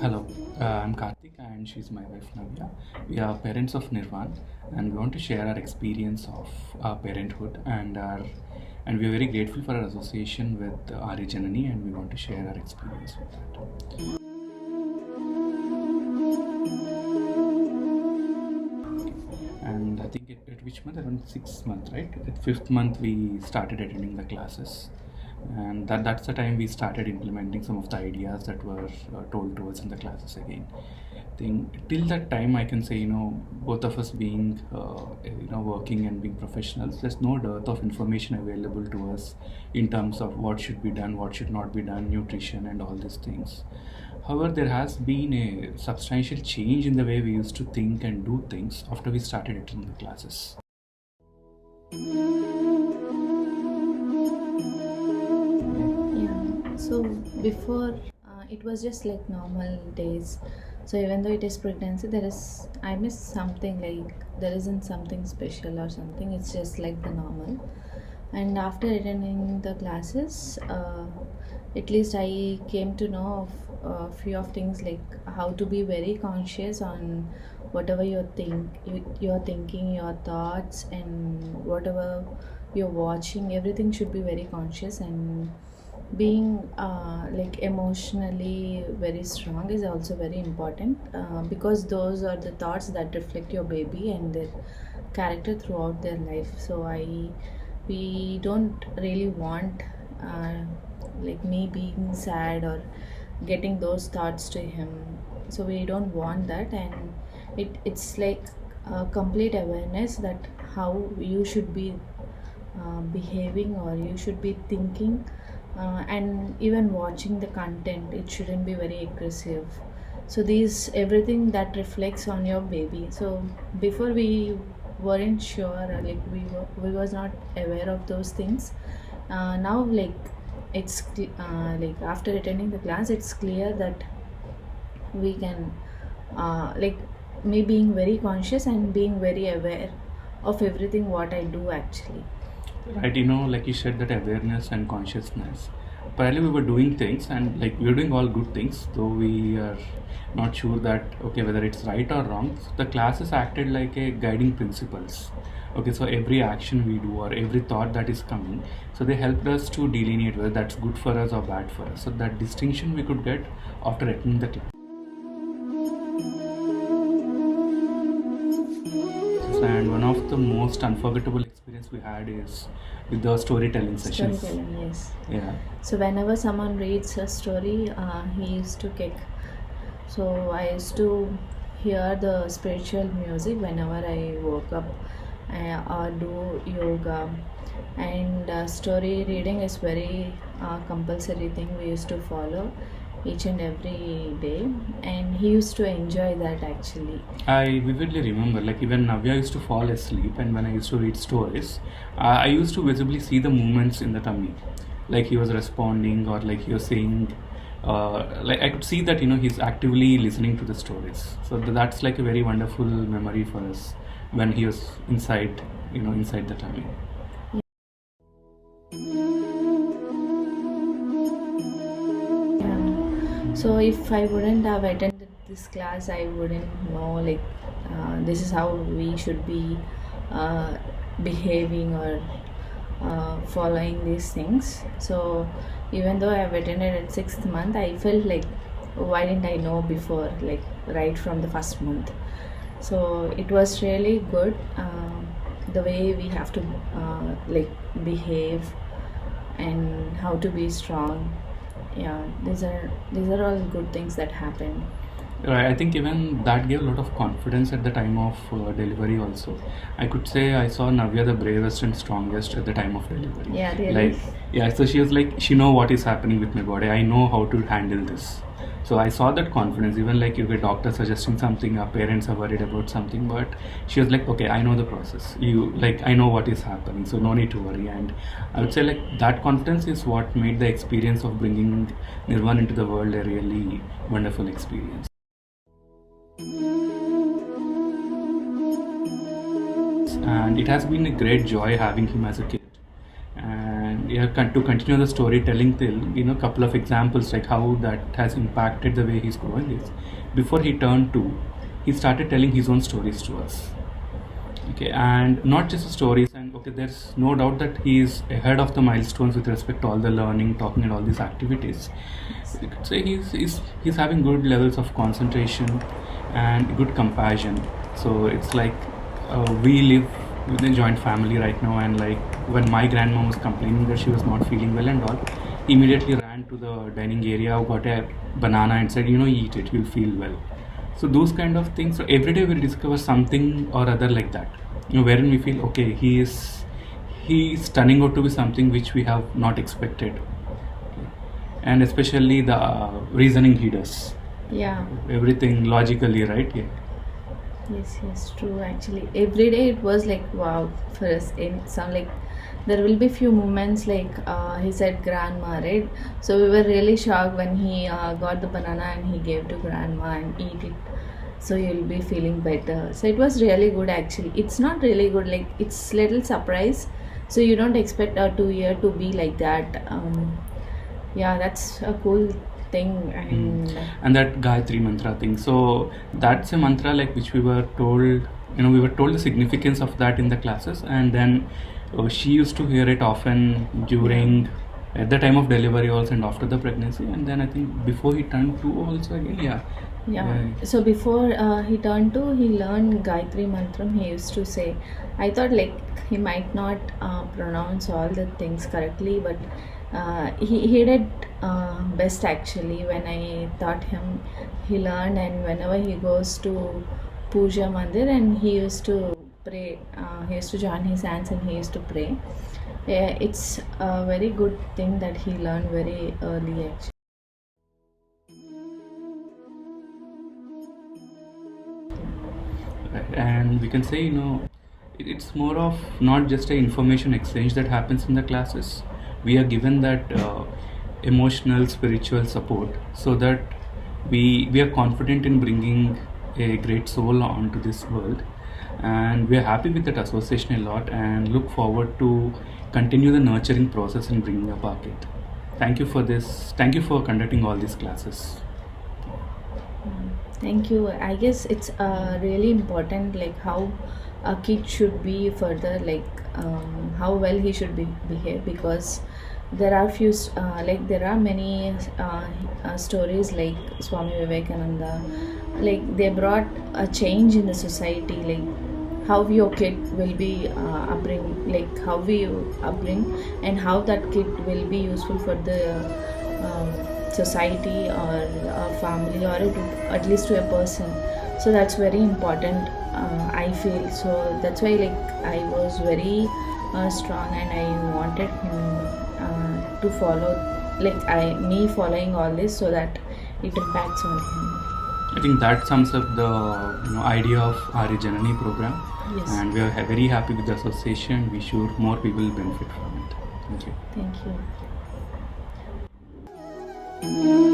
Hello, I'm Karthik and she's my wife Navya. We are parents of Nirvan and we want to share our experience of our parenthood and we are very grateful for our association with Ari Janani and we want to share our experience with that. And I think at which month? Around 6 months, right? At fifth month we started attending the classes, and that's the time we started implementing some of the ideas that were told to us in the classes again. Think till that time I can say both of us being working and being professionals, there's no dearth of information available to us in terms of what should be done, what should not be done, nutrition and all these things. However, there has been a substantial change in the way we used to think and do things after we started attending the classes. Yeah, so before it was just like normal days. So even though it is pregnancy, I miss something, like there isn't something special or something. It's just like the normal. And after attending the classes, at least I came to know of a few of things, like how to be very conscious on whatever you're thinking, your thoughts, and whatever you're watching. Everything should be very conscious, and being like emotionally very strong is also very important, because those are the thoughts that reflect your baby and their character throughout their life. So we don't really want uh, like me being sad or getting those thoughts to him. So we don't want that, and it's like a complete awareness that how you should be behaving or you should be thinking, and even watching the content, it shouldn't be very aggressive. So these everything that reflects on your baby. So before we weren't sure, we was not aware of those things. Now, like like after attending the class, it's clear that we can like me being very conscious and being very aware of everything what I do actually. Right, like you said, that awareness and consciousness. Apparently, we were doing things and like we were doing all good things, though we are not sure that okay whether it's right or wrong. So the classes acted like a guiding principles. Okay, so every action we do or every thought that is coming, so they helped us to delineate whether that's good for us or bad for us. So that distinction we could get after attending the class. And one of the most unforgettable experience we had is with the storytelling sessions. Storytelling, yes. Yeah. So whenever someone reads a story, he used to kick. So I used to hear the spiritual music whenever I woke up, or do yoga. And story reading is very compulsory thing we used to follow each and every day, and he used to enjoy that actually. I vividly remember, like even Navya used to fall asleep, and when I used to read stories, I used to visibly see the movements in the tummy, like he was responding or like he was saying, like I could see that he's actively listening to the stories. So that's like a very wonderful memory for us when he was inside the tummy. Yeah. So if I wouldn't have attended this class, I wouldn't know, like this is how we should be uh, behaving or following these things. So even though I have attended at sixth month, I felt like why didn't I know before, like right from the first month. So it was really good, the way we have to like behave and how to be strong. Yeah, these are all good things that happen. Right, I think even that gave a lot of confidence at the time of delivery also. I could say I saw Navya the bravest and strongest at the time of delivery. Yeah, really. Like, yeah, so she was like, she know what is happening with my body. I know how to handle this. So I saw that confidence, even like if a doctor suggesting something, our parents are worried about something, but she was like, okay, I know the process. I know what is happening, so no need to worry. And I would say like that confidence is what made the experience of bringing Nirvan into the world a really wonderful experience. And it has been a great joy having him as a kid, and yeah, to continue the storytelling till, couple of examples like how that has impacted the way he's growing is, before he turned 2, he started telling his own stories to us. Okay, and not just the stories, and okay, there's no doubt that he is ahead of the milestones with respect to all the learning, talking, and all these activities. You could say he's having good levels of concentration and good compassion. So it's like we live within a joint family right now, and like when my grandmom was complaining that she was not feeling well and all, he immediately ran to the dining area, got a banana, and said, eat it, you'll feel well. So those kind of things. So every day we discover something or other like that. Wherein we feel okay, he's turning out to be something which we have not expected. Okay. And especially the reasoning he does. Yeah. Everything logically, right? Yeah. Yes, true. Actually, every day it was like wow for us. In some like, there will be few moments like he said grandma, right? So we were really shocked when he got the banana and he gave to grandma and eat it. So you'll be feeling better. So it was really good actually. It's not really good, like it's little surprise. So you don't expect a 2 year to be like that. Yeah, that's a cool thing. And that Gayatri mantra thing. So that's a mantra like which we were told. We were told the significance of that in the classes, and then she used to hear it often during at the time of delivery also and after the pregnancy, and then I think before he turned 2 also again. Yeah. So before he turned 2, he learned Gayatri Mantram. He used to say, I thought like he might not pronounce all the things correctly, but he did best actually. When I taught him, he learned, and whenever he goes to Puja Mandir and he used to pray, he used to join his hands and he used to pray. Yeah, it's a very good thing that he learned very early actually. And we can say it's more of not just an information exchange that happens in the classes. We are given that emotional spiritual support so that we are confident in bringing a great soul onto this world, and we are happy with that association a lot and look forward to continue the nurturing process in bringing up our kid. Thank you for this. Thank you for conducting all these classes. Thank you. I guess it's really important, like how a kid should be further, like how well he should behave, because there are like there are many stories like Swami Vivekananda, like they brought a change in the society, like how your kid will be like how we upbring, and how that kid will be useful for the society or a family, or at least to a person. So that's very important, I feel. So that's why like I was very strong, and I wanted him to follow, like me following all this so that it impacts on him. I think that sums up the idea of Arya Janani program. Yes. And we are very happy with the association. We sure more people will benefit from it. Thank you. Thank you.